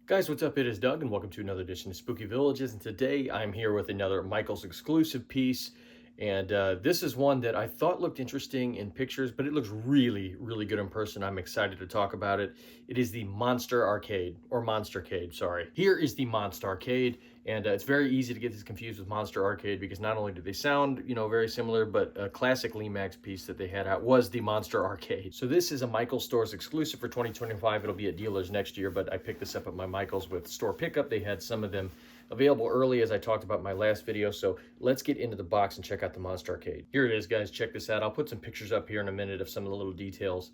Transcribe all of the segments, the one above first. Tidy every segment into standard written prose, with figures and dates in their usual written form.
Guys, what's up? It is Doug, and welcome to another edition of Spooky Villages. And today I'm here with another Michael's exclusive piece. And this is one that I thought looked interesting in pictures, but it looks really, really good in person. I'm excited to talk about it. It is the Monster Arcade, or Monstarcade, sorry. Here is the Monstarcade, and it's very easy to get this confused with Monster Arcade because not only do they sound, very similar, but a classic Lemax piece that they had out was the Monster Arcade. So this is a Michael's Stores exclusive for 2025. It'll be at dealers next year, but I picked this up at my Michael's with store pickup. They had some of them available early, as I talked about in my last video. So let's get into the box and check out the Monstarcade. Here it is, guys. Check this out. I'll put some pictures up here in a minute of some of the little details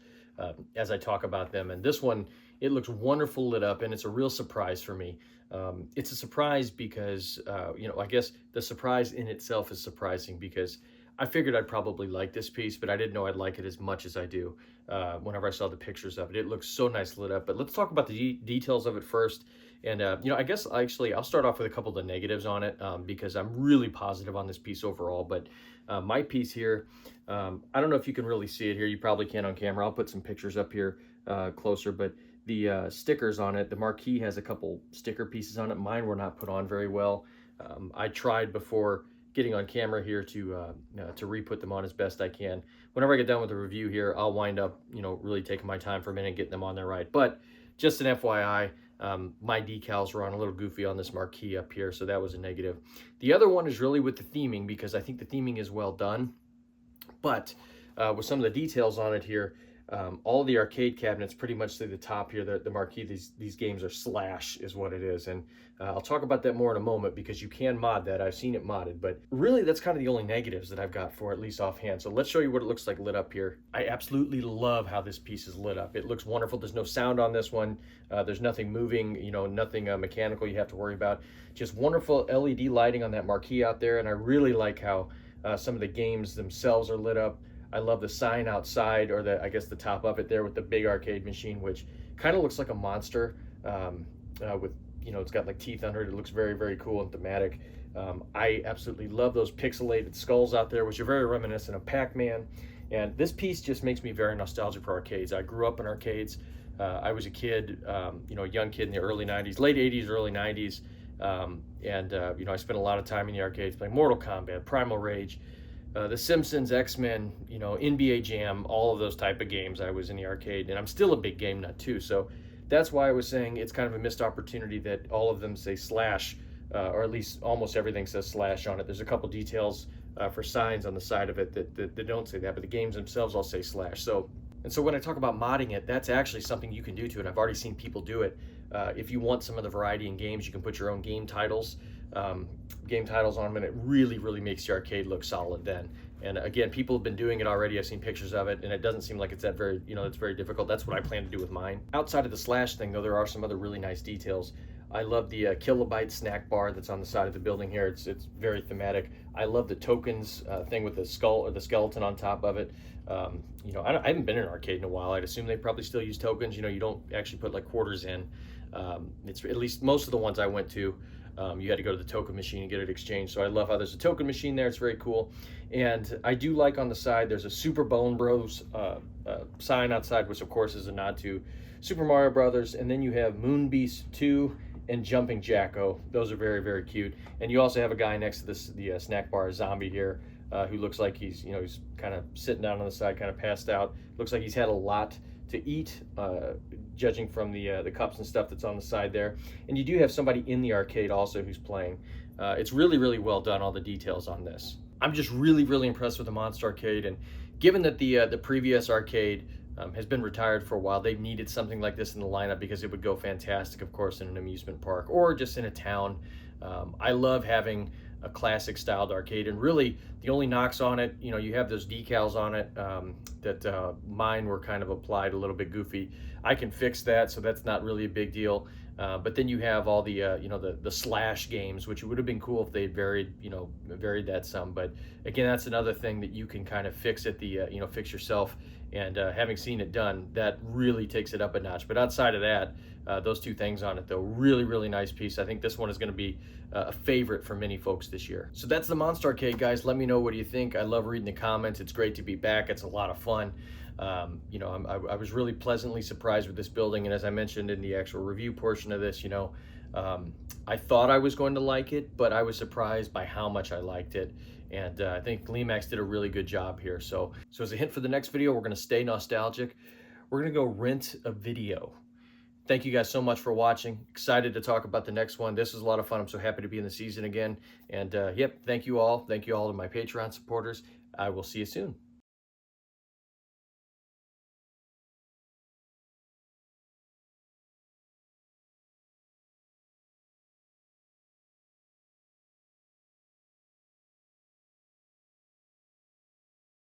as I talk about them. And this one, it looks wonderful lit up, and it's a real surprise for me. It's a surprise because, I guess the surprise in itself is surprising because I figured I'd probably like this piece, but I didn't know I'd like it as much as I do whenever I saw the pictures of it. It looks so nice lit up, but let's talk about the details of it first. And, I guess actually I'll start off with a couple of the negatives on it because I'm really positive on this piece overall. But my piece here, I don't know if you can really see it here. You probably can on camera. I'll put some pictures up here closer, but the stickers on it, the marquee has a couple sticker pieces on it. Mine were not put on very well. I tried before getting on camera here to re-put them on as best I can. Whenever I get done with the review here, I'll wind up, really taking my time for a minute and getting them on there right. But just an FYI, my decals were on a little goofy on this marquee up here, so that was a negative. The other one is really with the theming, because I think the theming is well done. But with some of the details on it here, all the arcade cabinets pretty much to the top here, the marquee, these games are slash is what it is. And I'll talk about that more in a moment because you can mod that. I've seen it modded, but really that's kind of the only negatives that I've got for it, at least offhand. So let's show you what it looks like lit up here. I absolutely love how this piece is lit up. It looks wonderful. There's no sound on this one. There's nothing moving, nothing mechanical you have to worry about. Just wonderful LED lighting on that marquee out there. And I really like how some of the games themselves are lit up. I love the sign outside, or I guess the top of it there with the big arcade machine, which kind of looks like a monster with, it's got like teeth under it. It looks very, very cool and thematic. I absolutely love those pixelated skulls out there, which are very reminiscent of Pac-Man. And this piece just makes me very nostalgic for arcades. I grew up in arcades. I was a kid, a young kid in the early 90s, late 80s, early 90s. I spent a lot of time in the arcades playing Mortal Kombat, Primal Rage, The Simpsons, X-Men, NBA Jam, all of those type of games. I was in the arcade, and I'm still a big game nut too. So that's why I was saying it's kind of a missed opportunity that all of them say slash, or at least almost everything says slash on it. There's a couple details for signs on the side of it that don't say that, but the games themselves all say slash. So when I talk about modding it, that's actually something you can do to it. I've already seen people do it. If you want some of the variety in games, you can put your own game titles on them, and it really, really makes the arcade look solid then. And again, people have been doing it already. I've seen pictures of it, and it doesn't seem like it's that very, it's very difficult. That's what I plan to do with mine. Outside of the slash thing, though, there are some other really nice details. I love the kilobyte snack bar that's on the side of the building here. It's very thematic. I love the tokens thing with the skull or the skeleton on top of it. I haven't been in an arcade in a while. I'd assume they probably still use tokens. You don't actually put like quarters in. It's at least most of the ones I went to. You had to go to the token machine and get it exchanged. So I love how there's a token machine there. It's very cool. And I do like on the side, there's a Super Bone Bros sign outside, which of course is a nod to Super Mario Brothers. And then you have Moon Beast 2 and Jumping Jacko. Those are very, very cute. And you also have a guy next to the snack bar, zombie here, who looks like he's kind of sitting down on the side, kind of passed out. Looks like he's had a lot to eat, judging from the cups and stuff that's on the side there. And you do have somebody in the arcade also who's playing. It's really, really well done, all the details on this. I'm just really, really impressed with the Monstarcade, and given that the previous arcade has been retired for a while, they've needed something like this in the lineup because it would go fantastic, of course, in an amusement park or just in a town. I love having a classic styled arcade, and really the only knocks on it, you have those decals on it that mine were kind of applied a little bit goofy. I can fix that, so that's not really a big deal. But then you have all the you know, the slash games, which would have been cool if they varied, you know, varied that some. But again, that's another thing that you can kind of fix at the you know, fix yourself. And having seen it done, that really takes it up a notch. But outside of that, those two things on it, though, really nice piece. I think this one is going to be a favorite for many folks this year. So that's the Monstarcade, guys. Let me know, what do you think? I love reading the comments. It's great to be back. It's a lot of fun. You know, I was really pleasantly surprised with this building, and as I mentioned in the actual review portion of this, you know, I thought I was going to like it, but I was surprised by how much I liked it. And I think Lemax did a really good job here. So as a hint for the next video, we're going to stay nostalgic. We're going to go rent a video. Thank you guys so much for watching. Excited to talk about the next one. This is a lot of fun. I'm so happy to be in the season again. And yep, thank you all. Thank you all to my Patreon supporters. I will see you soon.